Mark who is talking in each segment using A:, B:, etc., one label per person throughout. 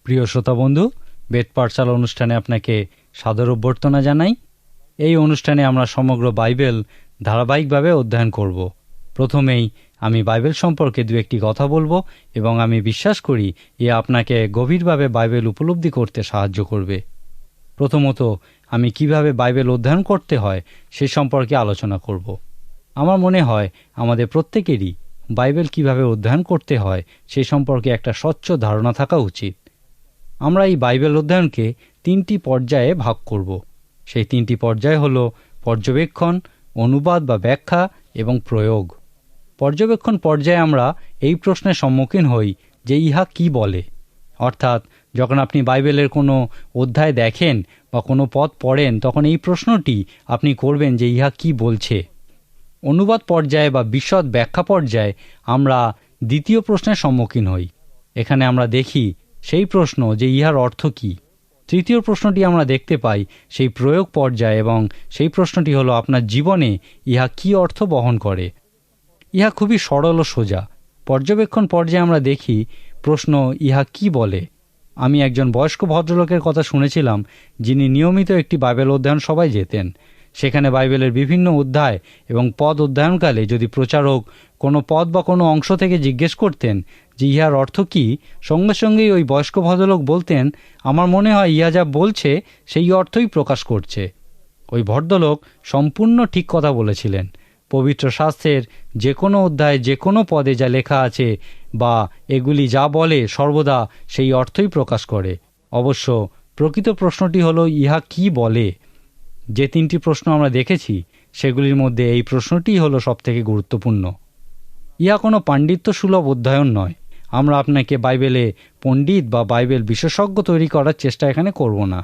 A: প্রিয় শ্রোতা বন্ধু, বেদ পাঠশালা অনুষ্ঠানে আপনাকে সাদর অভ্যর্থনা জানাই। এই অনুষ্ঠানে আমরা সমগ্র বাইবেল ধারাবাহিকভাবে অধ্যয়ন করব। প্রথমেই আমি বাইবেল সম্পর্কে দু একটি কথা বলবো এবং আমি বিশ্বাস করি এ আপনাকে গভীরভাবে বাইবেল উপলব্ধি করতে সাহায্য করবে। প্রথমত, আমি কিভাবে বাইবেল অধ্যয়ন করতে হয় সে সম্পর্কে আলোচনা করব। আমার মনে হয় আমাদের প্রত্যেকেরই বাইবেল কিভাবে অধ্যয়ন করতে হয় সে সম্পর্কে একটা স্বচ্ছ ধারণা থাকা উচিত। আমরা এই বাইবেল অধ্যয়নকে 3টি পর্যায়ে ভাগ করব। সেই 3টি পর্যায় হল পর্যবেক্ষণ, অনুবাদ বা ব্যাখ্যা এবং প্রয়োগ। পর্যবেক্ষণ পর্যায়ে আমরা এই প্রশ্নের সম্মুখীন হই যে ইহা কি বলে, অর্থাৎ যখন আপনি বাইবেলের কোনো অধ্যায় দেখেন বা কোনো পদ পড়েন তখন এই প্রশ্নটি আপনি করবেন যে ইহা কি বলছে। অনুবাদ পর্যায়ে বা বিশদ ব্যাখ্যা পর্যায়ে আমরা দ্বিতীয় প্রশ্নের সম্মুখীন হই। এখানে আমরা দেখি সেই প্রশ্ন যে ইহার অর্থ কী। তৃতীয় প্রশ্নটি আমরা দেখতে পাই সেই প্রয়োগ পর্যায়ে এবং সেই প্রশ্নটি হলো আপনার জীবনে ইহা কি অর্থ বহন করে। ইহা খুবই সরল ও সোজা। পর্যবেক্ষণ পর্যায়ে আমরা দেখি প্রশ্ন ইহা কি বলে। আমি একজন বয়স্ক ভদ্রলোকের কথা শুনেছিলাম যিনি নিয়মিত একটি বাইবেল অধ্যয়ন সভায় যেতেন। সেখানে বাইবেলের বিভিন্ন অধ্যায় এবং পদ অধ্যয়নকালে যদি প্রচারক কোনো পদ বা কোনো অংশ থেকে জিজ্ঞেস করতেন যে ইহার অর্থ কী, সঙ্গে সঙ্গেই ওই বয়স্ক ভদ্রলোক বলতেন, আমার মনে হয় ইহা যা বলছে সেই অর্থই প্রকাশ করছে। ওই ভদ্রলোক সম্পূর্ণ ঠিক কথা বলেছিলেন। পবিত্র শাস্ত্রের যে কোনো অধ্যায়ে যে কোনো পদে যা লেখা আছে বা এগুলি যা বলে সর্বদা সেই অর্থই প্রকাশ করে। অবশ্য প্রকৃত প্রশ্নটি হলো ইহা কি বলে। যে 3টি প্রশ্ন আমরা দেখেছি সেগুলির মধ্যে এই প্রশ্নটিই হলো সবথেকে গুরুত্বপূর্ণ। ইহা কোনো পাণ্ডিত্য সুলভ অধ্যয়ন নয়। আমরা আপনাকে বাইবেলে পণ্ডিত বা বাইবেল বিশেষজ্ঞ তৈরি করার চেষ্টা এখানে করব না।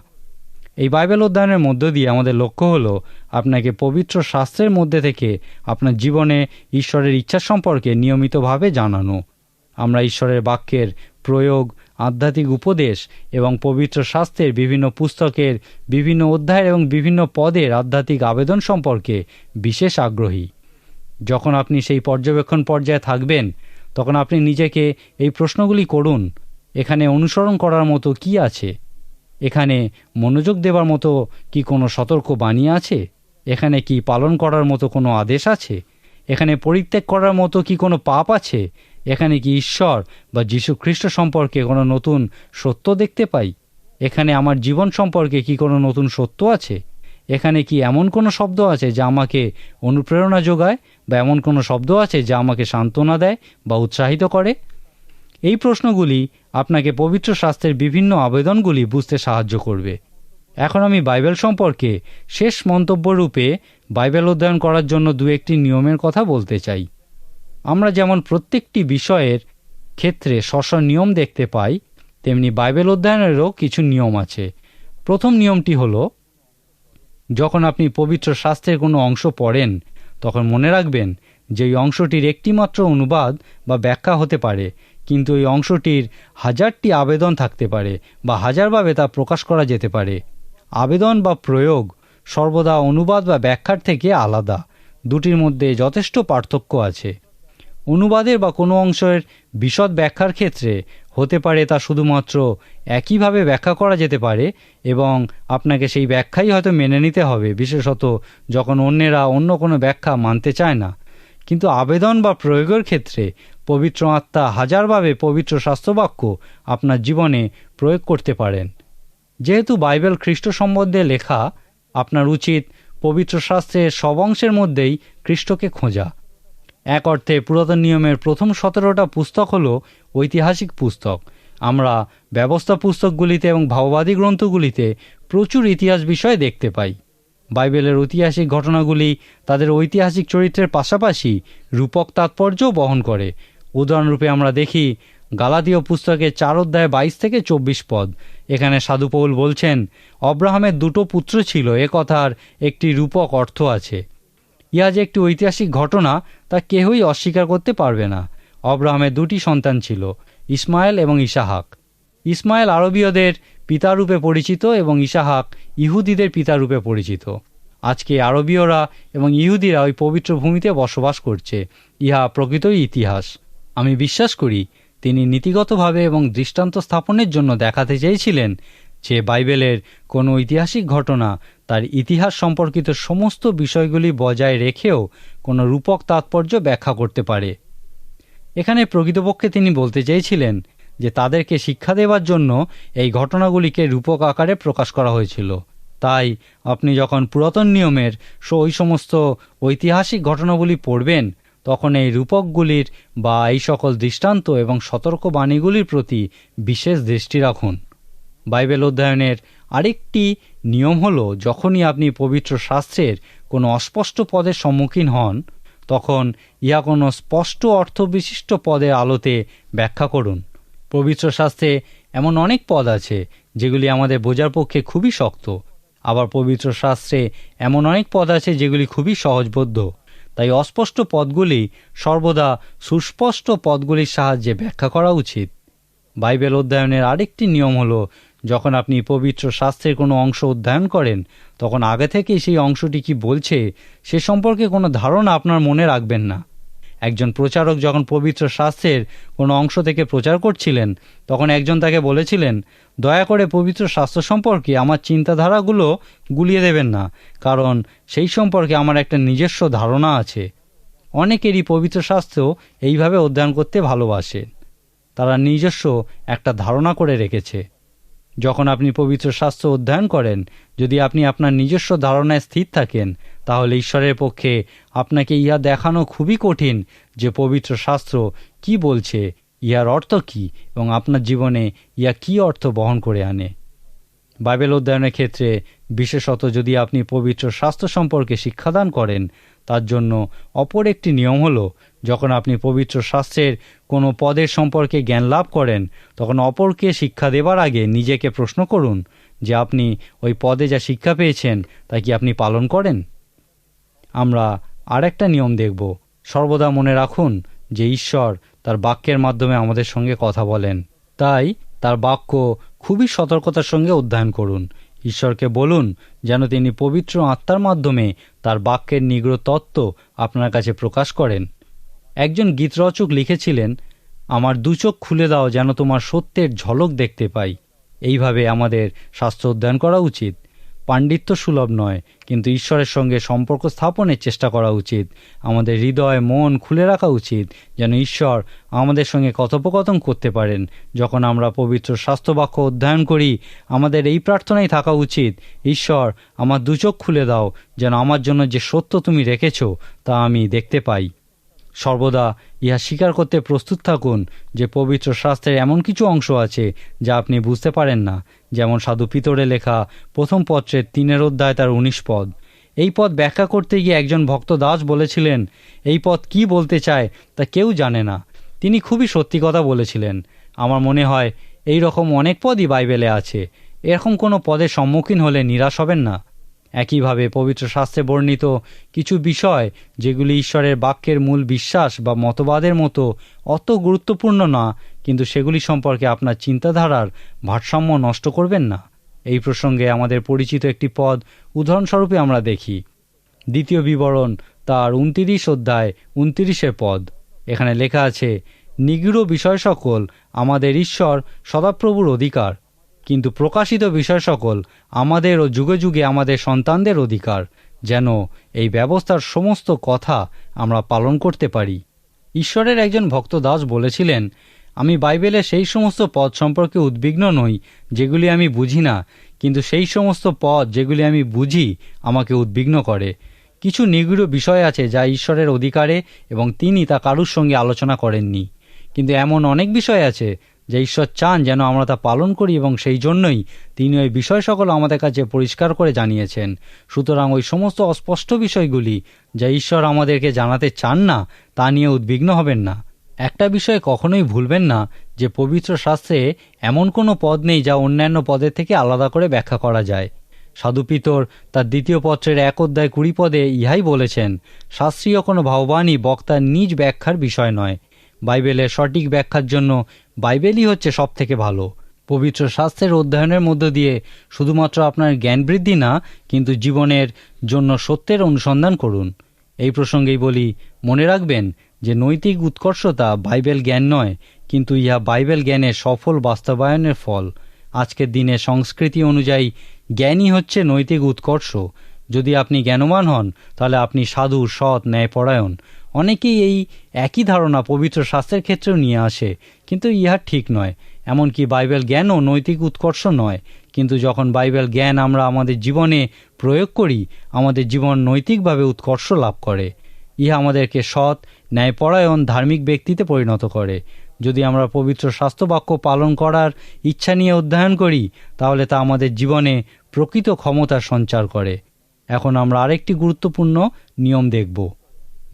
A: এই বাইবেল অধ্যয়নের মধ্য দিয়ে আমাদের লক্ষ্য হলো আপনাকে পবিত্র শাস্ত্রের মধ্যে থেকে আপনার জীবনে ঈশ্বরের ইচ্ছা সম্পর্কে নিয়মিতভাবে জানানো। আমরা ঈশ্বরের বাক্যের প্রয়োগ, আধ্যাত্মিক উপদেশ এবং পবিত্র শাস্ত্রের বিভিন্ন পুস্তকের বিভিন্ন অধ্যায় এবং বিভিন্ন পদের আধ্যাত্মিক আবেদন সম্পর্কে বিশেষ আগ্রহী। যখন আপনি সেই পর্যবেক্ষণ পর্যায়ে থাকবেন তখন আপনি নিজেকে এই প্রশ্নগুলি করুন, এখানে অনুসরণ করার মতো কি আছে? এখানে মনোযোগ দেওয়ার মতো কি কোনো সতর্ক বাণী আছে? এখানে কি পালন করার মতো কোনো আদেশ আছে? এখানে পরিত্যাগ করার মতো কি কোনো পাপ আছে? এখানে কি ঈশ্বর বা যীশু খ্রিস্ট সম্পর্কে কোনো নতুন সত্য দেখতে পাই? এখানে আমার জীবন সম্পর্কে কি কোনো নতুন সত্য আছে? এখানে কি এমন কোনো শব্দ আছে যা আমাকে অনুপ্রেরণা যোগায় বা এমন কোনো শব্দ আছে যা আমাকে সান্ত্বনা দেয় বা উৎসাহিত করে? এই প্রশ্নগুলি আপনাকে পবিত্র শাস্ত্রের বিভিন্ন আবেদনগুলি বুঝতে সাহায্য করবে। এখন আমি বাইবেল সম্পর্কে শেষ মন্তব্যরূপে বাইবেল অধ্যয়ন করার জন্য 2-1টি নিয়মের কথা বলতে চাই। আমরা যেমন প্রত্যেকটি বিষয়ের ক্ষেত্রে স্ব নিয়ম দেখতে পাই, তেমনি বাইবেল অধ্যয়নেরও কিছু নিয়ম আছে। প্রথম নিয়মটি হলো, যখন আপনি পবিত্র শাস্ত্রের কোনো অংশ পড়েন তখন মনে রাখবেন যে এই অংশটির একটিমাত্র অনুবাদ বা ব্যাখ্যা হতে পারে, কিন্তু এই অংশটির 1000টি আবেদন থাকতে পারে বা 1000ভাবে তা প্রকাশ করা যেতে পারে। আবেদন বা প্রয়োগ সর্বদা অনুবাদ বা ব্যাখ্যার থেকে আলাদা। দুটির মধ্যে যথেষ্ট পার্থক্য আছে। অনুবাদের বা কোনো অংশের বিশদ ব্যাখ্যার ক্ষেত্রে হতে পারে তা শুধুমাত্র একইভাবে ব্যাখ্যা করা যেতে পারে এবং আপনাকে সেই ব্যাখ্যাই হয়তো মেনে নিতে হবে, বিশেষত যখন অন্যেরা অন্য কোনো ব্যাখ্যা মানতে চায় না। কিন্তু আবেদন বা প্রয়োগের ক্ষেত্রে পবিত্র আত্মা 1000ভাবে পবিত্র শাস্ত্রবাক্য আপনার জীবনে প্রয়োগ করতে পারেন। যেহেতু বাইবেল খ্রিস্ট সম্বন্ধে লেখা, আপনার উচিত পবিত্র শাস্ত্রের সব অংশের মধ্যেই খ্রিস্টকে খোঁজা। এক অর্থে পুরাতন নিয়মের প্রথম 17টা পুস্তক হল ঐতিহাসিক পুস্তক। আমরা ব্যবস্থা পুস্তকগুলিতে এবং ভাববাদী গ্রন্থগুলিতে প্রচুর ইতিহাস বিষয় দেখতে পাই। বাইবেলের ঐতিহাসিক ঘটনাগুলি তাদের ঐতিহাসিক চরিত্রের পাশাপাশি রূপক তাৎপর্যও বহন করে। উদাহরণরূপে আমরা দেখি গালাতীয় পুস্তকে 4 অধ্যায় 22 থেকে 24 পদ। এখানে সাধু পৌল বলছেন, অব্রাহামের 2টো পুত্র ছিল, এ কথার একটি রূপক অর্থ আছে। ইহা যে একটি ঐতিহাসিক ঘটনা তা কেহই অস্বীকার করতে পারবে না। অব্রাহামের 2টি সন্তান ছিল, ইসমায়েল এবং ইসাহাক। ইসমায়েল আরবীয়দের পিতারূপে পরিচিত এবং ইসাহাক ইহুদিদের পিতারূপে পরিচিত। আজকে আরবীয়রা এবং ইহুদিরা ওই পবিত্র ভূমিতে বসবাস করছে। ইহা প্রকৃতই ইতিহাস। আমি বিশ্বাস করি তিনি নীতিগতভাবে এবং দৃষ্টান্ত স্থাপনের জন্য দেখাতে চেয়েছিলেন যে বাইবেলের কোনো ঐতিহাসিক ঘটনা তার ইতিহাস সম্পর্কিত সমস্ত বিষয়গুলি বজায় রেখেও কোনো রূপক তাৎপর্য ব্যাখ্যা করতে পারে। এখানে প্রকৃতপক্ষে তিনি বলতে চেয়েছিলেন যে তাদেরকে শিক্ষা দেওয়ার জন্য এই ঘটনাগুলিকে রূপক আকারে প্রকাশ করা হয়েছিল। তাই আপনি যখন পুরাতন নিয়মের ওই সমস্ত ঐতিহাসিক ঘটনাগুলি পড়বেন, তখন এই রূপকগুলির বা এই সকল দৃষ্টান্ত এবং সতর্কবাণীগুলির প্রতি বিশেষ দৃষ্টি রাখুন। বাইবেল অধ্যয়নের আরেকটি নিয়ম হল, যখনই আপনি পবিত্র শাস্ত্রের কোনো অস্পষ্ট পদের সম্মুখীন হন, তখন ইহা কোনো স্পষ্ট অর্থবিশিষ্ট পদের আলোতে ব্যাখ্যা করুন। পবিত্র শাস্ত্রে এমন অনেক পদ আছে যেগুলি আমাদের বোঝার পক্ষে খুবই শক্ত, আবার পবিত্র শাস্ত্রে এমন অনেক পদ আছে যেগুলি খুবই সহজবোধ্য। তাই অস্পষ্ট পদগুলি সর্বদা সুস্পষ্ট পদগুলির সাহায্যে ব্যাখ্যা করা উচিত। বাইবেল অধ্যয়নের আরেকটি নিয়ম হল, যখন আপনি পবিত্র শাস্ত্রের কোনো অংশ অধ্যয়ন করেন, তখন আগে থেকেই সেই অংশটি কি বলছে সে সম্পর্কে কোনো ধারণা আপনার মনে রাখবেন না। একজন প্রচারক যখন পবিত্র শাস্ত্রের কোনো অংশ থেকে প্রচার করছিলেন, তখন একজন তাকে বলেছিলেন, দয়া করে পবিত্র শাস্ত্র সম্পর্কে আমার চিন্তাধারাগুলো গুলিয়ে দেবেন না, কারণ সেই সম্পর্কে আমার একটা নিজস্ব ধারণা আছে। অনেকেরই পবিত্র শাস্ত্র এইভাবে অধ্যয়ন করতে ভালোবাসে, তারা নিজস্ব একটা ধারণা করে রেখেছে। যখন আপনি পবিত্র শাস্ত্র অধ্যয়ন করেন, যদি আপনি আপনার নিজস্ব ধারণায় স্থির থাকেন, তাহলে ঈশ্বরের পক্ষে আপনাকে ইহা দেখানো খুবই কঠিন যে পবিত্র শাস্ত্র কি বলছে, ইহার অর্থ কি এবং আপনার জীবনে ইহা কি অর্থ বহন করে আনে। বাইবেল অধ্যয়নের ক্ষেত্রে বিশেষত যদি আপনি পবিত্র শাস্ত্র সম্পর্কে শিক্ষাদান করেন, তার জন্য অপর একটি নিয়ম হল, যখন আপনি পবিত্র শাস্ত্রের কোনো পদের সম্পর্কে জ্ঞান লাভ করেন, তখন অপরকে শিক্ষা দেবার আগে নিজেকে প্রশ্ন করুন যে আপনি ওই পদে যা শিক্ষা পেয়েছেন তা কি আপনি পালন করেন। আমরা আর একটা নিয়ম দেখব। সর্বদা মনে রাখুন যে ঈশ্বর তার বাক্যের মাধ্যমে আমাদের সঙ্গে কথা বলেন, তাই তার বাক্য খুবই সতর্কতার সঙ্গে অধ্যয়ন করুন। ঈশ্বরকে বলুন যেন তিনি পবিত্র আত্মার মাধ্যমে তার বাক্যের নিগূঢ় তত্ত্ব আপনার কাছে প্রকাশ করেন। একজন গীতরচক লিখেছিলেন, আমার দু চোখ খুলে দাও যেন তোমার সত্যের ঝলক দেখতে পাই। এইভাবে আমাদের শাস্ত্র অধ্যয়ন করা উচিত। পাণ্ডিত্য সুলভ নয়, কিন্তু ঈশ্বরের সঙ্গে সম্পর্ক স্থাপনের চেষ্টা করা উচিত। আমাদের হৃদয় মন খুলে রাখা উচিত যেন ঈশ্বর আমাদের সঙ্গে কথোপকথন করতে পারেন। যখন আমরা পবিত্র শাস্ত্রবাক্য অধ্যয়ন করি, আমাদের এই প্রার্থনাই থাকা উচিত, ঈশ্বর আমার দু চোখ খুলে দাও যেন আমার জন্য যে সত্য তুমি রেখেছ তা আমি দেখতে পাই। সর্বদা ইহা স্বীকার করতে প্রস্তুত থাকুন যে পবিত্র শাস্ত্রের এমন কিছু অংশ আছে যা আপনি বুঝতে পারেন না, যেমন সাধু পিতরে লেখা প্রথম পত্রের 3 অধ্যায় তার 19 পদ। এই পদ ব্যাখ্যা করতে গিয়ে একজন ভক্ত দাস বলেছিলেন, এই পদ কি বলতে চায় তা কেউ জানে না। তিনি খুবই সত্যি কথা বলেছিলেন। আমার মনে হয় এই রকম অনেক পদই বাইবেলে আছে। এরকম কোনো পদের সম্মুখীন হলে নিরাশ হবেন না। একইভাবে পবিত্র শাস্ত্রে বর্ণিত কিছু বিষয় যেগুলি ঈশ্বরের বাক্যের মূল বিশ্বাস বা মতবাদের মতো অত গুরুত্বপূর্ণ না, কিন্তু সেগুলি সম্পর্কে আপনার চিন্তাধারার ভারসাম্য নষ্ট করবেন না। এই প্রসঙ্গে আমাদের পরিচিত একটি পদ উদাহরণস্বরূপে আমরা দেখি, দ্বিতীয় বিবরণ তার 29 অধ্যায় 29 পদ। এখানে লেখা আছে, নিগূঢ় বিষয় সকল আমাদের ঈশ্বর সদাপ্রভুর অধিকার, কিন্তু প্রকাশিত বিষয় সকল আমাদের ও যুগে যুগে আমাদের সন্তানদের অধিকার, যেন এই ব্যবস্থার সমস্ত কথা আমরা পালন করতে পারি। ঈশ্বরের একজন ভক্ত দাস বলেছিলেন, আমি বাইবেলের সেই সমস্ত পদ সম্পর্কে উদ্বিগ্ন নই যেগুলি আমি বুঝি না, কিন্তু সেই সমস্ত পদ যেগুলি আমি বুঝি আমাকে উদ্বিগ্ন করে। কিছু নিগূঢ় বিষয় আছে যা ঈশ্বরের অধিকারে এবং তিনি তা কারুর সঙ্গে আলোচনা করেননি, কিন্তু এমন অনেক বিষয় আছে যা ঈশ্বর চান যেন আমরা তা পালন করি, এবং সেই জন্যই তিনি ওই বিষয় সকল আমাদের কাছে পরিষ্কার করে জানিয়েছেন। সুতরাং ওই সমস্ত অস্পষ্ট বিষয়গুলি যা ঈশ্বর আমাদেরকে জানাতে চান না তা নিয়ে উদ্বিগ্ন হবেন না। একটা বিষয় কখনোই ভুলবেন না যে পবিত্র শাস্ত্রে এমন কোনো পদ নেই যা অন্যান্য পদের থেকে আলাদা করে ব্যাখ্যা করা যায়। সাধু পিতর তার 2 পত্রের 1 অধ্যায় 20 পদে ইহাই বলেছেন, শাস্ত্রীয় কোনো ভাববাণী বক্তার নিজ ব্যাখ্যার বিষয় নয়। বাইবেলের সঠিক ব্যাখ্যার জন্য বাইবেলই হচ্ছে সব থেকে ভালো। পবিত্র শাস্ত্রের অধ্যয়নের মধ্য দিয়ে শুধুমাত্র আপনার জ্ঞান বৃদ্ধি না, কিন্তু জীবনের জন্য সত্যের অনুসন্ধান করুন। এই প্রসঙ্গেই বলি, মনে রাখবেন যে নৈতিক উৎকর্ষতা বাইবেল জ্ঞান নয়, কিন্তু ইহা বাইবেল জ্ঞানের সফল বাস্তবায়নের ফল। আজকের দিনে সংস্কৃতি অনুযায়ী জ্ঞানই হচ্ছে নৈতিক উৎকর্ষ। যদি আপনি জ্ঞানবান হন তাহলে আপনি সাধু, সৎ, ন্যায়পরায়ণ। অনেকেই এই একই ধারণা পবিত্র শাস্ত্রের ক্ষেত্রেও নিয়ে আসে, কিন্তু ইহা ঠিক নয়। এমনকি বাইবেল জ্ঞানও নৈতিক উৎকর্ষ নয়, কিন্তু যখন বাইবেল জ্ঞান আমরা আমাদের জীবনে প্রয়োগ করি, আমাদের জীবন নৈতিকভাবে উৎকর্ষ লাভ করে। ইহা আমাদেরকে সৎ, ন্যায়পরায়ণ, ধার্মিক ব্যক্তিতে পরিণত করে। যদি আমরা পবিত্র শাস্ত্রবাক্য পালন করার ইচ্ছা নিয়ে অধ্যয়ন করি, তাহলে তা আমাদের জীবনে প্রকৃত ক্ষমতার সঞ্চার করে। এখন আমরা আরেকটি গুরুত্বপূর্ণ নিয়ম দেখব।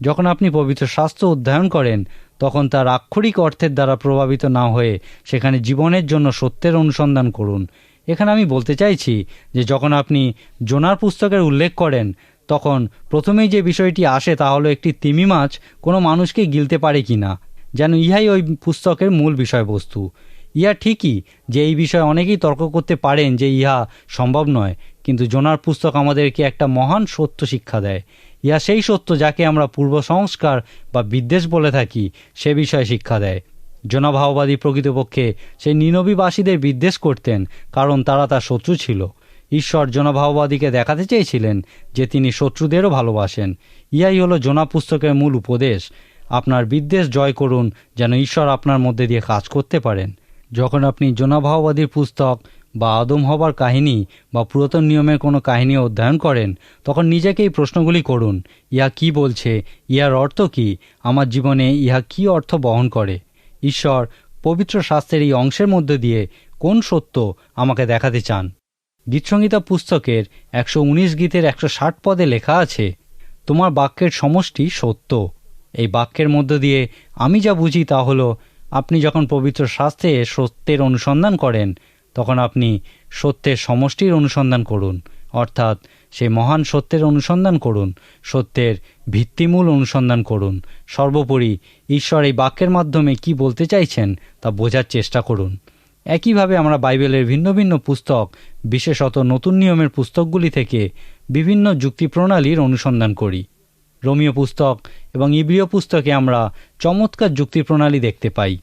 A: যখন আপনি পবিত্র শাস্ত্র অধ্যয়ন করেন, তখন তার আক্ষরিক অর্থের দ্বারা প্রভাবিত না হয়ে সেখানে জীবনের জন্য সত্যের অনুসন্ধান করুন। এখানে আমি বলতে চাইছি যে যখন আপনি জোনার পুস্তকের উল্লেখ করেন, তখন প্রথমেই যে বিষয়টি আসে তা হলো একটি তিমি মাছ কোনো মানুষকে গিলতে পারে কি না, যেন ইহাই ওই পুস্তকের মূল বিষয়বস্তু। ইহা ঠিকই যে এই বিষয়ে অনেকেই তর্ক করতে পারেন যে ইহা সম্ভব নয়, কিন্তু জোনার পুস্তক আমাদেরকে একটা মহান সত্য শিক্ষা দেয়। ইহা সেই সত্য যাকে আমরা পূর্ব সংস্কার বা বিদ্বেষ বলে থাকি, সে বিষয়ে শিক্ষা দেয়। জোনা ভাওবাদী প্রকৃতপক্ষে সেই নিনবীবাসীদের বিদ্বেষ করতেন, কারণ তারা তার শত্রু ছিল। ঈশ্বর জোনা ভাওবাদীকে দেখাতে চেয়েছিলেন যে তিনি শত্রুদেরও ভালোবাসেন। ইহাই হলো জোনা পুস্তকের মূল উপদেশ। আপনার বিদ্বেষ জয় করুন, যেন ঈশ্বর আপনার মধ্যে দিয়ে কাজ করতে পারেন। যখন আপনি জোনা ভাওবাদীর পুস্তক বা আদম হবার কাহিনী বা পুরাতন নিয়মের কোনো কাহিনী অধ্যয়ন করেন, তখন নিজেকে এই প্রশ্নগুলি করুন: ইহা কি বলছে? ইহার অর্থ কি? আমার জীবনে ইহা কি অর্থ বহন করে? ঈশ্বর পবিত্র শাস্ত্রের এই অংশের মধ্যে দিয়ে কোন সত্য আমাকে দেখাতে চান? গীতসংহিতা পুস্তকের 119 গীতের 160 পদে লেখা আছে, তোমার বাক্যের সমষ্টি সত্য। এই বাক্যের মধ্য দিয়ে আমি যা বুঝি তা হলো, আপনি যখন পবিত্র শাস্ত্রে সত্যের অনুসন্ধান করেন, তখন আপনি সত্যের সমষ্টির অনুসন্ধান করুন, অর্থাৎ সেই মহান সত্যের অনুসন্ধান করুন, সত্যের ভিত্তিমূল অনুসন্ধান করুন। সর্বোপরি ঈশ্বর এই বাক্যের মাধ্যমে কি বলতে চাইছেন তা বোঝার চেষ্টা করুন। একইভাবে আমরা বাইবেলের ভিন্ন ভিন্ন পুস্তক, বিশেষত নতুন নিয়মের পুস্তকগুলি থেকে বিভিন্ন যুক্তি প্রণালীর অনুসন্ধান করি। রোমীয় পুস্তক এবং ইব্রিয় পুস্তকে আমরা চমৎকার যুক্তি প্রণালী দেখতে পাই।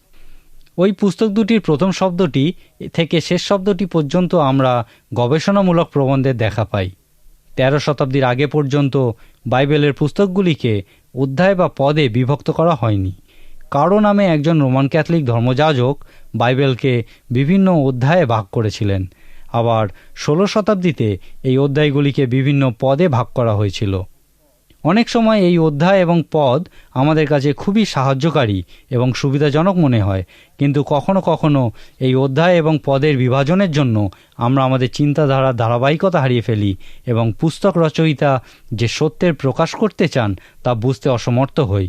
A: ওই পুস্তক দুটির প্রথম শব্দটি থেকে শেষ শব্দটি পর্যন্ত আমরা গবেষণামূলক প্রবন্ধের দেখা পাই। 13 শতাব্দীর আগে পর্যন্ত বাইবেলের পুস্তকগুলিকে অধ্যায় বা পদে বিভক্ত করা হয়নি। কারো নামে একজন রোমান ক্যাথলিক ধর্মযাজক বাইবেলকে বিভিন্ন অধ্যায়ে ভাগ করেছিলেন। আবার 16 শতাব্দীতে এই অধ্যায়গুলিকে বিভিন্ন পদে ভাগ করা হয়েছিল। অনেক সময় এই অধ্যায় এবং পদ আমাদের কাছে খুবই সাহায্যকারী এবং সুবিধাজনক মনে হয়, কিন্তু কখনো কখনো এই অধ্যায় এবং পদের বিভাজনের জন্য আমরা আমাদের চিন্তাধারার ধারাবাহিকতা হারিয়ে ফেলি এবং পুস্তক রচয়িতা যে সত্যের প্রকাশ করতে চান তা বুঝতে অসমর্থ হই।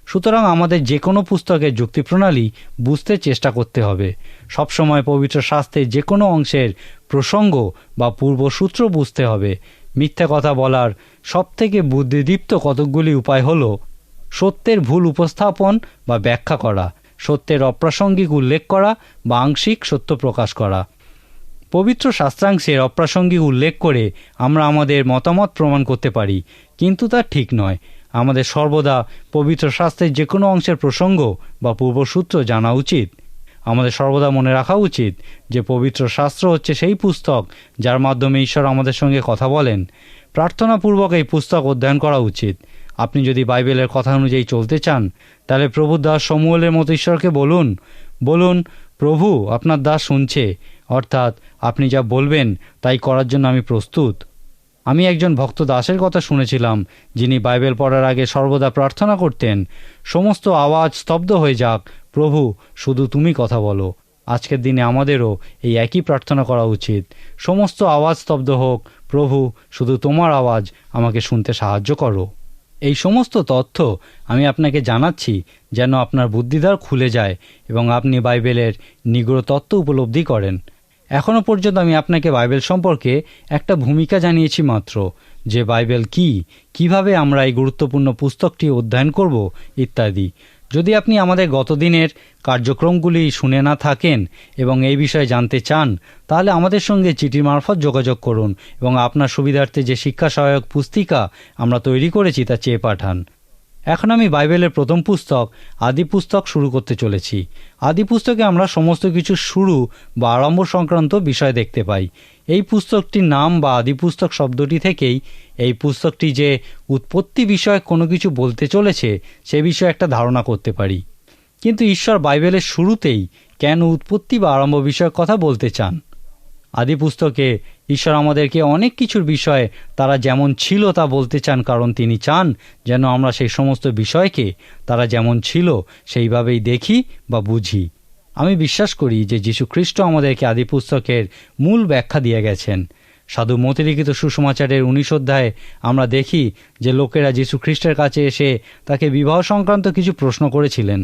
A: সুতরাং আমাদের যে কোনো পুস্তকের যুক্তিপ্রণালী বুঝতে চেষ্টা করতে হবে। সবসময় পবিত্র শাস্ত্রের যে কোনো অংশের প্রসঙ্গ বা পূর্বসূত্র বুঝতে হবে। মিথ্যা কথা বলার সবথেকে বুদ্ধিদীপ্ত কতকগুলি উপায় হল সত্যের ভুল উপস্থাপন বা ব্যাখ্যা করা, সত্যের অপ্রাসঙ্গিক উল্লেখ করা বা আংশিক সত্য প্রকাশ করা। পবিত্র শাস্ত্রাংশের অপ্রাসঙ্গিক উল্লেখ করে আমরা আমাদের মতামত প্রমাণ করতে পারি, কিন্তু তা ঠিক নয়। আমাদের সর্বদা পবিত্র শাস্ত্রের যে কোনো অংশের প্রসঙ্গ বা পূর্বসূত্র জানা উচিত। আমাদের সর্বদা মনে রাখা উচিত যে পবিত্র শাস্ত্র হচ্ছে সেই পুস্তক যার মাধ্যমে ঈশ্বর আমাদের সঙ্গে কথা বলেন। প্রার্থনাপূর্বক এই পুস্তক অধ্যয়ন করা উচিত। আপনি যদি বাইবেলের কথা অনুযায়ী চলতে চান, তাহলে প্রভুর দাস শমূয়েলের মতো ঈশ্বরকে বলুন, প্রভু আপনার দাস শুনছে, অর্থাৎ আপনি যা বলবেন তাই করার জন্য আমি প্রস্তুত। আমি একজন ভক্ত দাসের কথা শুনেছিলাম, যিনি বাইবেল পড়ার আগে সর্বদা প্রার্থনা করতেন, সমস্ত আওয়াজ স্তব্ধ হয়ে যাক, প্রভু শুধু তুমি কথা বলো। আজকের দিনে আমাদেরও এই একই প্রার্থনা করা উচিত। সমস্ত আওয়াজ স্তব্ধ হোক, প্রভু শুধু তোমার আওয়াজ আমাকে শুনতে সাহায্য করো। এই সমস্ত তথ্য আমি আপনাকে জানাচ্ছি যেন আপনার বুদ্ধিদ্বার খুলে যায় এবং আপনি বাইবেলের নিগূঢ় তত্ত্ব উপলব্ধি করেন। এখনও পর্যন্ত আমি আপনাকে বাইবেল সম্পর্কে একটা ভূমিকা জানিয়েছি মাত্র, যে বাইবেল কি, কিভাবে আমরা এই গুরুত্বপূর্ণ পুস্তকটি অধ্যয়ন করব ইত্যাদি। যদি আপনি আমাদের গতদিনের কার্যক্রমগুলি শুনে না থাকেন এবং এই বিষয়ে জানতে চান, তাহলে আমাদের সঙ্গে চিঠির মারফত যোগাযোগ করুন এবং আপনার সুবিধার্থে যে শিক্ষা সহায়ক পুস্তিকা আমরা তৈরি করেছি তা চেয়ে পাঠান। এখন আমি বাইবেলের প্রথম পুস্তক আদি পুস্তক শুরু করতে চলেছি। আদি পুস্তকে আমরা সমস্ত কিছু শুরু বা আরম্ভ সংক্রান্ত বিষয় দেখতে পাই। এই পুস্তকটির নাম বা আদি পুস্তক শব্দটি থেকেই এই পুস্তকটি যে উৎপত্তি বিষয়ে কোনো কিছু বলতে চলেছে সে বিষয়ে একটা ধারণা করতে পারি। কিন্তু ঈশ্বর বাইবেলের শুরুতেই কেন উৎপত্তি বা আরম্ভ বিষয়ক কথা বলতে চান? আদি পুস্তকে ঈশ্বর আমাদেরকে অনেক কিছুর বিষয়ে তারা যেমন ছিল তা বলতে চান, কারণ তিনি চান যেন আমরা সেই সমস্ত বিষয়কে তারা যেমন ছিল সেইভাবেই দেখি বা বুঝি। আমি বিশ্বাস করি যে যীশু খ্রিস্ট আমাদেরকে আদি পুস্তকের মূল ব্যাখ্যা দিয়ে গেছেন। সাধু মতি লিখিত সুসমাচারের 19 অধ্যায়ে আমরা দেখি যে লোকেরা যীশু খ্রিস্টের কাছে এসে তাকে বিবাহ সংক্রান্ত কিছু প্রশ্ন করেছিলেন।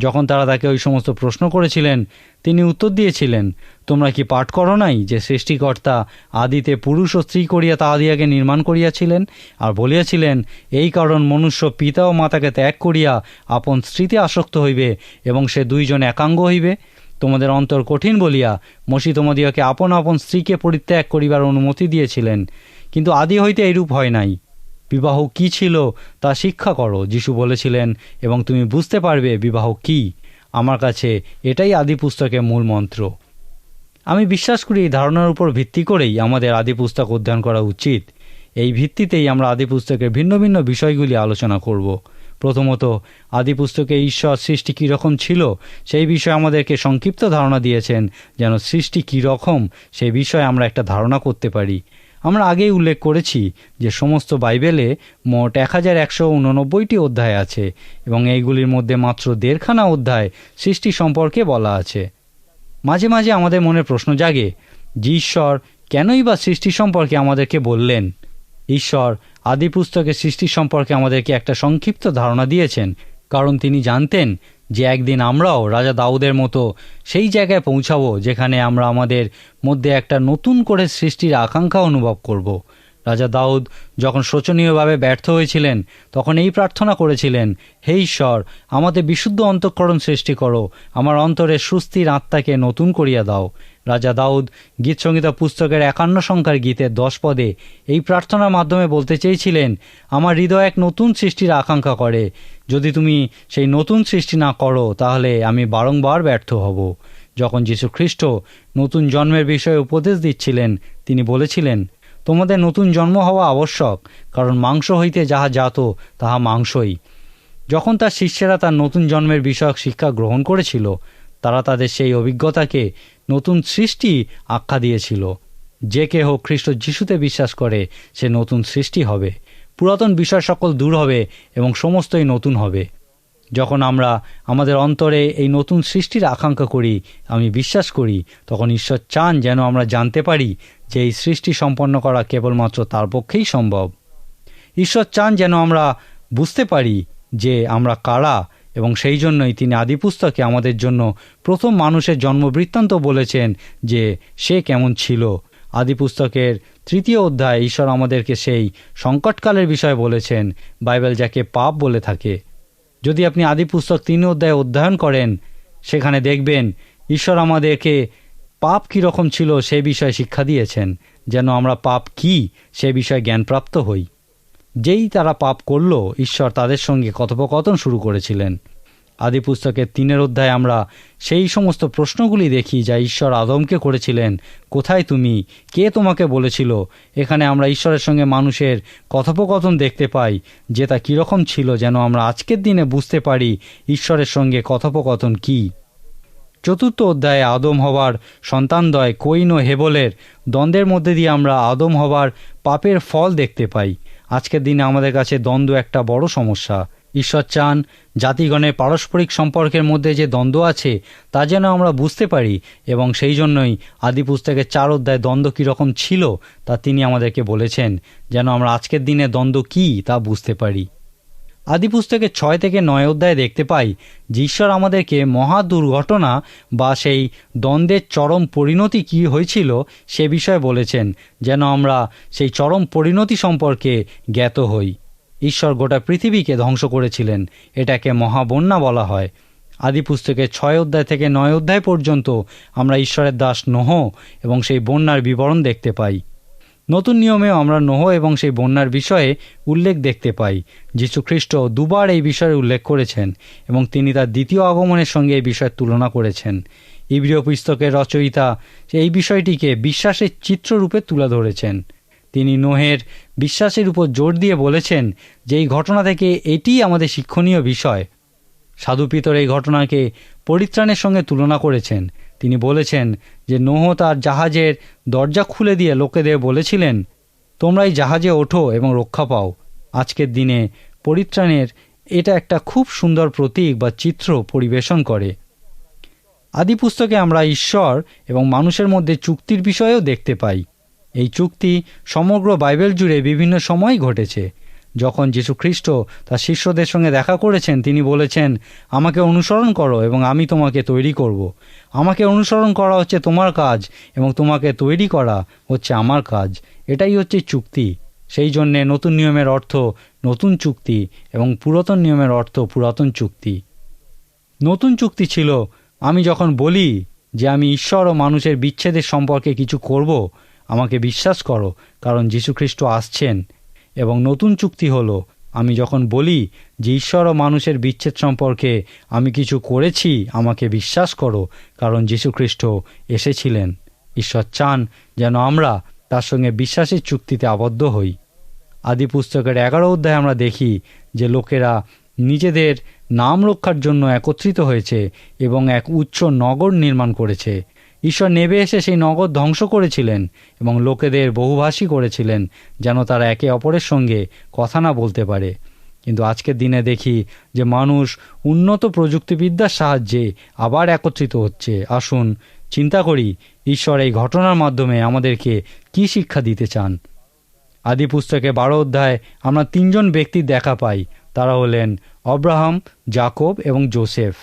A: যখন তারা তাকে ওই সমস্ত প্রশ্ন করেছিলেন, তিনি উত্তর দিয়েছিলেন, তোমরা কি পাঠ করো নাই যে সৃষ্টিকর্তা আদিতে পুরুষ ও স্ত্রী করিয়া তাহাদিয়াকে নির্মাণ করিয়াছিলেন, আর বলিয়াছিলেন, এই কারণ মনুষ্য পিতা ও মাতাকে ত্যাগ করিয়া আপন স্ত্রীতে আসক্ত হইবে এবং সে দুইজন একাঙ্গ হইবে। তোমাদের অন্তর কঠিন বলিয়া মসি তোমাদিওকে আপন আপন স্ত্রীকে পরিত্যাগ করিবার অনুমতি দিয়েছিলেন, কিন্তু আদি হইতে এইরূপ হয় নাই। বিবাহ কি ছিল তা শিক্ষা করো, যিশু বলেছিলেন, এবং তুমি বুঝতে পারবে বিবাহ কি। আমার কাছে এটাই আদি পুস্তকের মূল মন্ত্র। আমি বিশ্বাস করি এই ধারণার উপর ভিত্তি করেই আমাদের আদি পুস্তক অধ্যয়ন করা উচিত। এই ভিত্তিতেই আমরা আদি পুস্তকের ভিন্ন ভিন্ন বিষয়গুলি আলোচনা করব। প্রথমত, আদি পুস্তকে ঈশ্বর সৃষ্টি কীরকম ছিল সেই বিষয়ে আমাদেরকে সংক্ষিপ্ত ধারণা দিয়েছেন, যেন সৃষ্টি কীরকম সেই বিষয়ে আমরা একটা ধারণা করতে পারি। আমরা আগেই উল্লেখ করেছি যে সমস্ত বাইবেলে মোট 1189টি অধ্যায় আছে এবং এইগুলির মধ্যে মাত্র 1.5খানা অধ্যায় সৃষ্টি সম্পর্কে বলা আছে। মাঝে মাঝে আমাদের মনে প্রশ্ন জাগে যে ঈশ্বর কেনই বা সৃষ্টি সম্পর্কে আমাদেরকে বললেন। ঈশ্বর আদি পুস্তকে সৃষ্টি সম্পর্কে আমাদেরকে একটা সংক্ষিপ্ত ধারণা দিয়েছেন, কারণ তিনি জানতেন যে একদিন আমরাও রাজা দাউদের মতো সেই জায়গায় পৌঁছাবো যেখানে আমরা আমাদের মধ্যে একটা নতুন করে সৃষ্টির আকাঙ্ক্ষা অনুভব করব। রাজা দাউদ যখন শোচনীয়ভাবে ব্যর্থ হয়েছিলেন তখন এই প্রার্থনা করেছিলেন, হে ঈশ্বর, আমাদের বিশুদ্ধ অন্তঃকরণ সৃষ্টি করো, আমার অন্তরের সুস্থির আত্মাকে নতুন করিয়া দাও। রাজা দাউদ গীতসংহিতা পুস্তকের 51 সংখ্যার গীতের 10 পদে এই প্রার্থনার মাধ্যমে বলতে চেয়েছিলেন, আমার হৃদয় এক নতুন সৃষ্টির আকাঙ্ক্ষা করে, যদি তুমি সেই নতুন সৃষ্টি না করো তাহলে আমি বারংবার ব্যর্থ হব। যখন যীশু খ্রিস্ট নতুন জন্মের বিষয়ে উপদেশ দিচ্ছিলেন তিনি বলেছিলেন, তোমাদের নতুন জন্ম হওয়া আবশ্যক, কারণ মাংস হইতে যাহা জাত তাহা মাংসই। যখন তার শিষ্যেরা তার নতুন জন্মের বিষয়ক শিক্ষা গ্রহণ করেছিল তারা তাদের সেই অভিজ্ঞতাকে নতুন সৃষ্টি আখ্যা দিয়েছিল। যে কেহ খ্রিস্ট যিশুতে বিশ্বাস করে সে নতুন সৃষ্টি হবে, পুরাতন বিষয় সকল দূর হবে এবং সমস্তই নতুন হবে। যখন আমরা আমাদের অন্তরে এই নতুন সৃষ্টির আকাঙ্ক্ষা করি, আমি বিশ্বাস করি, তখন ঈশ্বর চান যেন আমরা জানতে পারি যে এই সৃষ্টি সম্পন্ন করা কেবলমাত্র তার পক্ষেই সম্ভব। ঈশ্বর চান যেন আমরা বুঝতে পারি যে আমরা কারা, এবং সেই জন্যই তিনি আদি পুস্তকে আমাদের জন্য প্রথম মানুষের জন্মবৃত্তান্ত বলেছেন যে সে কেমন ছিল। আদি পুস্তকের 3 অধ্যায়ে ঈশ্বর আমাদেরকে সেই সংকটকালের বিষয়ে বলেছেন, বাইবেল যাকে পাপ বলে থাকে। যদি আপনি আদি পুস্তক 3 অধ্যায়ে অধ্যয়ন করেন সেখানে দেখবেন ঈশ্বর আমাদেরকে পাপ কীরকম ছিল সে বিষয়ে শিক্ষা দিয়েছেন, যেন আমরা পাপ কি সে বিষয়ে জ্ঞানপ্রাপ্ত হই। যেই তারা পাপ করল ঈশ্বর তাদের সঙ্গে কথোপকথন শুরু করেছিলেন। আদি পুস্তকের 3 অধ্যায়ে আমরা সেই সমস্ত প্রশ্নগুলি দেখি যা ঈশ্বর আদমকে করেছিলেন, কোথায় তুমি, কে তোমাকে বলেছিল। এখানে আমরা ঈশ্বরের সঙ্গে মানুষের কথোপকথন দেখতে পাই যে তা কীরকম ছিল, যেন আমরা আজকের দিনে বুঝতে পারি ঈশ্বরের সঙ্গে কথোপকথন কি। 4 অধ্যায়ে আদম হবার সন্তানদ্বয় কইন ও হেবলের দ্বন্দ্বের মধ্যে দিয়ে আমরা আদম হবার পাপের ফল দেখতে পাই। আজকের দিনে আমাদের কাছে দ্বন্দ্ব একটা বড় সমস্যা। ঈশ্বর চান জাতিগণের পারস্পরিক সম্পর্কের মধ্যে যে দ্বন্দ্ব আছে তা যেন আমরা বুঝতে পারি, এবং সেই জন্যই আদি পুস্তকের 4 অধ্যায় দ্বন্দ্ব কীরকম ছিল তা তিনি আমাদেরকে বলেছেন, যেন আমরা আজকের দিনে দ্বন্দ্ব কী তা বুঝতে পারি। আদি পুস্তকের 6 থেকে 9 অধ্যায়ে দেখতে পাই যে ঈশ্বর আমাদেরকে মহা দুর্ঘটনা বা সেই দ্বন্দ্বের চরম পরিণতি কী হয়েছিল সে বিষয়ে বলেছেন, যেন আমরা সেই চরম পরিণতি সম্পর্কে জ্ঞাত হই। ঈশ্বর গোটা পৃথিবীকে ধ্বংস করেছিলেন, এটাকে মহাবন্যা বলা হয়। আদি পুস্তকের 6 অধ্যায় থেকে 9 অধ্যায় পর্যন্ত আমরা ঈশ্বরের দাস নোহ এবং সেই বন্যার বিবরণ দেখতে পাই। নতুন নিয়মেও আমরা নোহ এবং সেই বন্যার বিষয়ে উল্লেখ দেখতে পাই। যীশুখ্রিস্ট দুবার এই বিষয়ে উল্লেখ করেছেন এবং তিনি তার দ্বিতীয় আগমনের সঙ্গে এই বিষয়ের তুলনা করেছেন। ইব্রিয় পুস্তকের রচয়িতা এই বিষয়টিকে বিশ্বাসের চিত্ররূপে তুলে ধরেছেন। তিনি নোহের বিশ্বাসের উপর জোর দিয়ে বলেছেন যে এই ঘটনা থেকে এটিই আমাদের শিক্ষণীয় বিষয়। সাধু পিতর এই ঘটনাকে পরিত্রাণের সঙ্গে তুলনা করেছেন। তিনি বলেছেন যে নোহ তার জাহাজের দরজা খুলে দিয়ে লোকেদের বলেছিলেন, তোমরা এই জাহাজে ওঠো এবং রক্ষা পাও। আজকের দিনে পরিত্রাণের এটা একটা খুব সুন্দর প্রতীক বা চিত্র পরিবেশন করে। আদি পুস্তকে আমরা ঈশ্বর এবং মানুষের মধ্যে চুক্তির বিষয়েও দেখতে পাই। এই চুক্তি সমগ্র বাইবেল জুড়ে বিভিন্ন সময় ঘটেছে। যখন যীশুখ্রিস্ট তার শিষ্যদের সঙ্গে দেখা করেছেন, তিনি বলেছেন, আমাকে অনুসরণ করো এবং আমি তোমাকে তৈরি করব। আমাকে অনুসরণ করা হচ্ছে তোমার কাজ এবং তোমাকে তৈরি করা হচ্ছে আমার কাজ। এটাই হচ্ছে চুক্তি। সেই জন্যে নতুন নিয়মের অর্থ নতুন চুক্তি এবং পুরাতন নিয়মের অর্থ পুরাতন চুক্তি। নতুন চুক্তি ছিল আমি যখন বলি যে আমি ঈশ্বর ও মানুষের বিচ্ছেদের সম্পর্কে কিছু করব, আমাকে বিশ্বাস করো, কারণ যীশুখ্রিস্ট আসছেন। এবং নতুন চুক্তি হলো আমি যখন বলি যে ঈশ্বর ও মানুষের বিচ্ছেদ সম্পর্কে আমি কিছু করেছি, আমাকে বিশ্বাস করো, কারণ যীশুখ্রিস্ট এসেছিলেন। ঈশ্বর চান যেন আমরা তার সঙ্গে বিশ্বাসের চুক্তিতে আবদ্ধ হই। আদি পুস্তকের 11 অধ্যায়ে আমরা দেখি যে লোকেরা নিজেদের নাম রক্ষার জন্য একত্রিত হয়েছে এবং এক উচ্চ নগর নির্মাণ করেছে। ঈশ্বর নেমে এসে সেই নগর ধ্বংস করেছিলেন এবং লোকেদের বহুভাষী করেছিলেন যেন তারা একে অপরের সঙ্গে কথা না বলতে পারে। কিন্তু আজকের দিনে দেখি যে মানুষ উন্নত প্রযুক্তিবিদ্যার সাহায্যে আবার একত্রিত হচ্ছে। আসুন চিন্তা করি ঈশ্বর এই ঘটনার মাধ্যমে আমাদেরকে কি শিক্ষা দিতে চান। আদি পুস্তকে 12 অধ্যায় আমরা 3 জন ব্যক্তির দেখা পাই। তারা হলেন অব্রাহাম, যাকব এবং যোসেফ।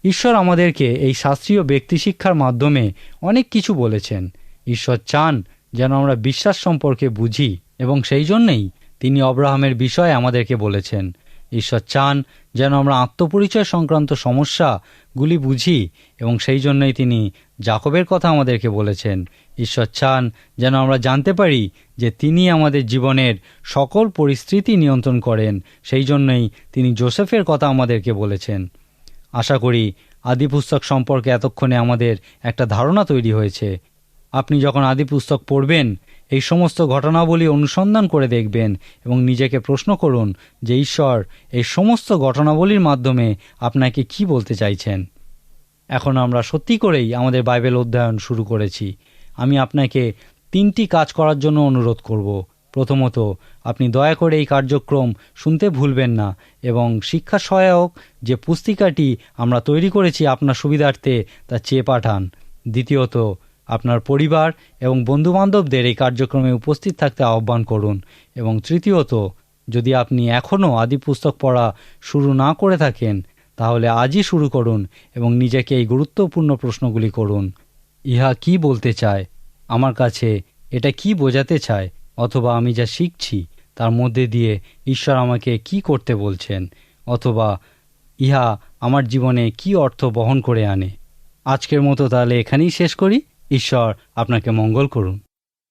A: ঈশ্বর আমাদেরকে এই শাস্ত্রীয় ব্যক্তি শিক্ষার মাধ্যমে অনেক কিছু বলেছেন। ঈশ্বর চান যেন আমরা বিশ্বাস সম্পর্কে বুঝি এবং সেই জন্যেই তিনি অব্রাহামের বিষয়ে আমাদেরকে বলেছেন। ঈশ্বর চান যেন আমরা আত্মপরিচয় সংক্রান্ত সমস্যাগুলি বুঝি এবং সেই জন্যই তিনি যাকবের কথা আমাদেরকে বলেছেন। ঈশ্বর চান যেন আমরা জানতে পারি যে তিনি আমাদের জীবনের সকল পরিস্থিতি নিয়ন্ত্রণ করেন। সেই জন্যই তিনি যোসেফের কথা আমাদেরকে বলেছেন। আশা করি আদি পুস্তক সম্পর্কে এতক্ষণে আমাদের একটা ধারণা তৈরি হয়েছে। আপনি যখন আদি পুস্তক পড়বেন এই সমস্ত ঘটনাবলী অনুসন্ধান করে দেখবেন এবং নিজেকে প্রশ্ন করুন যে ঈশ্বর এই সমস্ত ঘটনাবলীর মাধ্যমে আপনাকে কি বলতে চাইছেন। এখন আমরা সত্যি করেই আমাদের বাইবেল অধ্যয়ন শুরু করেছি। আমি আপনাকে 3টি কাজ করার জন্য অনুরোধ করব। প্রথমত, আপনি দয়া করে এই কার্যক্রম শুনতে ভুলবেন না এবং শিক্ষা সহায়ক যে পুস্তিকাটি আমরা তৈরি করেছি আপনার সুবিধার্থে তা চেয়ে পাঠান। দ্বিতীয়ত, আপনার পরিবার এবং বন্ধুবান্ধবদের এই কার্যক্রমে উপস্থিত থাকতে আহ্বান করুন। এবং তৃতীয়ত, যদি আপনি এখনও আদি পুস্তক পড়া শুরু না করে থাকেন তাহলে আজই শুরু করুন এবং নিজেকে এই গুরুত্বপূর্ণ প্রশ্নগুলি করুন। ইহা কি বলতে চায় আমার কাছে, এটা কি বোঝাতে চায়, অথবা আমি যা শিখছি তার মধ্যে দিয়ে ঈশ্বর আমাকে কি করতে বলছেন, অথবা ইহা আমার জীবনে কি অর্থ বহন করে আনে। আজকের মতো তাহলে এখানেই শেষ করি। ঈশ্বর আপনাকে মঙ্গল করুন।